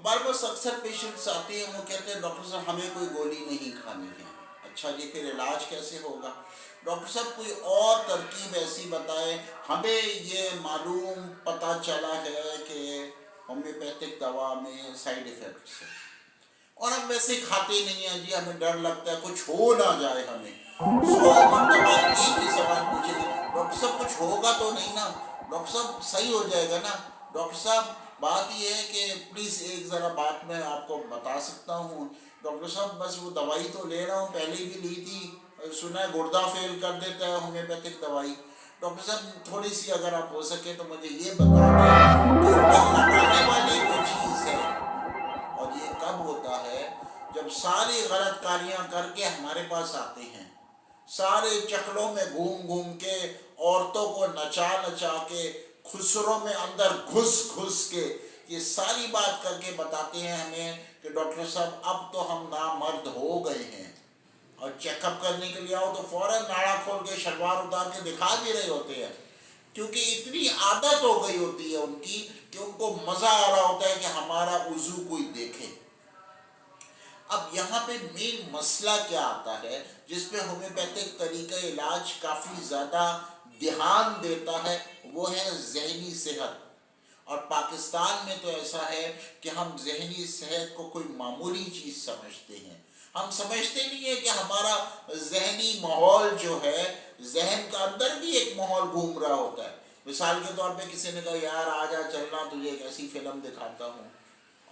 हमारे पास अक्सर पेशेंट्स आते हैं, वो कहते हैं डॉक्टर साहब हमें कोई गोली नहीं खानी है। अच्छा जी, फिर इलाज कैसे होगा? डॉक्टर साहब कोई और तरकीब ऐसी बताएं। हमें ये मालूम पता चला है कि होम्योपैथिक दवा में साइड इफ़ेक्ट्स है, और हम वैसे खाते नहीं हैं जी, हमें डर लगता है कुछ हो ना जाए हमें। 100 मरतबा एक ही सवाल पूछेंगे, डॉक्टर साहब कुछ होगा तो नहीं ना? डॉक्टर साहब सही हो जाएगा ना? डॉक्टर साहब बात ये है कि प्लीज़ एक ज़रा बात मैं आपको बता सकता हूँ। डॉक्टर साहब बस वो दवाई तो ले रहा हूँ, पहले भी ली थी, सुना है गुर्दा फेल कर देता है होम्योपैथिक दवाई। डॉक्टर साहब थोड़ी सी अगर आप हो सके तो मुझे ये बता दें कि ऊपर लगाने वाली कोई चीज़ है, और ये कब होता है? जब सारी गलत कारियां करके हमारे पास आते हैं, सारे चक्रों में घूम घूम के, औरतों को नचा नचा के, खुसरों में अंदर घुस घुस के, ये सारी बात करके बताते हैं हमें कि डॉक्टर साहब अब तो हम नामर्द हो गए हैं। और चेकअप करने के लिए आओ तो फौरन नाड़ा खोल के शलवार उतार के दिखा भी रहे होते हैं, क्योंकि इतनी आदत हो गई होती है उनकी कि उनको मज़ा आ रहा होता है कि हमारा उजू कोई देखे। अब यहाँ पे मेन मसला क्या आता है जिसपे होम्योपैथिक तरीका इलाज काफ़ी ज़्यादा ध्यान देता है, वो है जहनी सेहत। और पाकिस्तान में तो ऐसा है कि हम जहनी सेहत को कोई मामूली चीज़ समझते हैं। हम समझते नहीं है कि हमारा जहनी माहौल जो है, जहन का अंदर भी एक माहौल घूम रहा होता है। मिसाल के तौर पे किसी ने कहा यार आजा चलना तुझे एक ऐसी फिल्म दिखाता हूँ,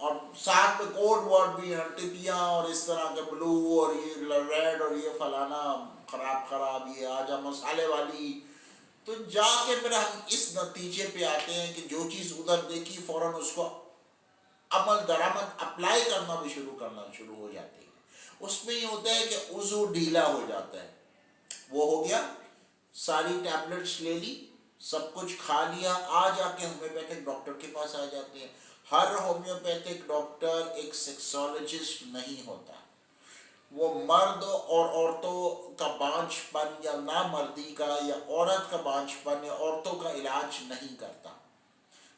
और साथ में कोड वर्ड भी हैं, टिपियाँ और इस तरह के ब्लू और ये रेड और ये फलाना खराब खराब, ये आजा मसाले वाली। तो जाके फिर हम इस नतीजे पे आते हैं कि जो चीज़ उधर देखी फौरन उसको अमल दरामद अप्लाई करना भी शुरू हो जाती है। उसमें ये होता है कि उज़ू ढीला हो जाता है। वो हो गया, सारी टैबलेट्स ले ली, सब कुछ खा लिया, आ जाके होम्योपैथिक डॉक्टर के पास आ जाते हैं। हर होम्योपैथिक डॉक्टर एक सेक्सोलॉजिस्ट नहीं होता। वो मर्द और औरतों का बांझपन या नामर्दी का या औरत का बांझपन या औरतों का इलाज नहीं करता।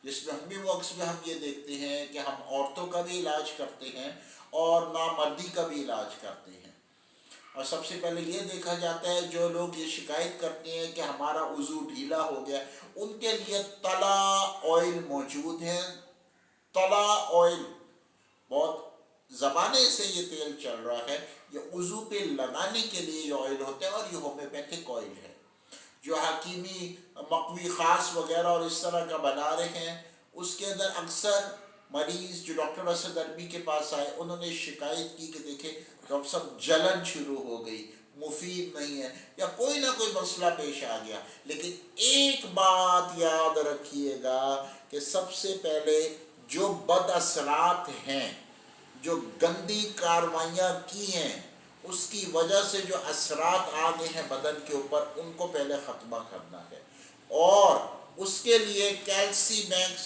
जिसमें हम भी वर्क्स में हम ये देखते हैं कि हम औरतों का भी इलाज करते हैं और नामर्दी का भी इलाज करते हैं। और सबसे पहले ये देखा जाता है जो लोग ये शिकायत करते हैं कि हमारा उज़ू ढीला हो गया, उनके लिए तला ऑयल मौजूद है। तला ऑयल बहुत ज़माने से ये तेल चल रहा है, ये उज़ू पे लगाने के लिए ये ऑयल होता है, और ये होम्योपैथिक ऑयल है जो हकीमी मकवी ख़ास वगैरह और इस तरह का बना रहे हैं। उसके अंदर अक्सर मरीज़ जो डॉक्टर असद अरबी के पास आए, उन्होंने शिकायत की कि देखे डॉक्टर साहब जलन शुरू हो गई, मुफीद नहीं है, या कोई ना कोई मसला पेश आ गया। लेकिन एक बात याद रखिएगा कि सबसे पहले जो बद असरात हैं, जो गंदी कार्रवाइयाँ की हैं, उसकी वजह से जो असरात आ गए हैं बदन के ऊपर, उनको पहले ख़त्मा करना है। और उसके लिए कैल्सीमैक्स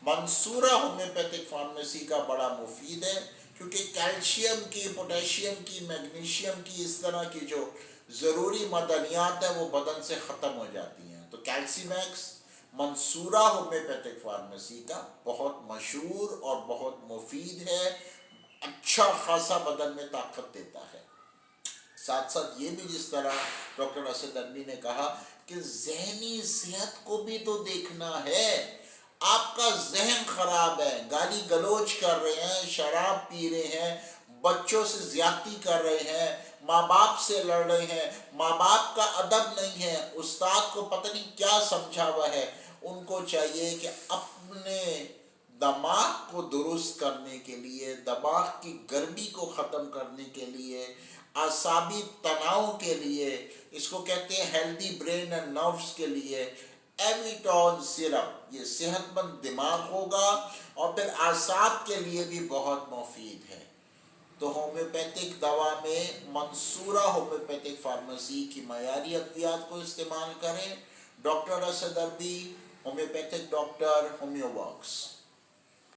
मंसूरा होम्योपैथिक फार्मेसी का बड़ा मुफीद है, क्योंकि कैल्शियम की, पोटेशियम की, मैग्नीशियम की, इस तरह की जो ज़रूरी मदनियात है वो बदन से ख़त्म हो जाती हैं। तो कैल्सीमैक्स मंसूरा होम्योपैथिक फार्मेसी का बहुत मशहूर और बहुत मुफीद है, अच्छा खासा बदन में ताकत देता है। साथ साथ ये भी, जिस तरह डॉक्टर असद अरबी ने कहा कि जहनी सेहत को भी तो देखना है। आपका जहन खराब है, गाली गलोच कर रहे हैं, शराब पी रहे हैं, बच्चों से ज्यादती कर रहे हैं, माँ बाप से लड़ रहे हैं, माँ बाप का अदब नहीं है, उस्ताद को पता नहीं क्या समझा हुआ है। उनको चाहिए कि अपने दिमाग को दुरुस्त करने के लिए, दिमाग की गर्मी को ख़त्म करने के लिए, आसाबी तनाव के लिए, इसको कहते हैं हेल्दी ब्रेन एंड नर्व्स के लिए, एविटॉन सिरप ये सेहतमंद दिमाग होगा, और फिर आसाब के लिए भी बहुत मुफीद है। तो होम्योपैथिक दवा में मंसूरा होम्योपैथिक फार्मेसी की मयारी अद्वियात को इस्तेमाल करें। डॉक्टर असद अरबी, होम्योपैथिक डॉक्टर, होम्योवर्क्स।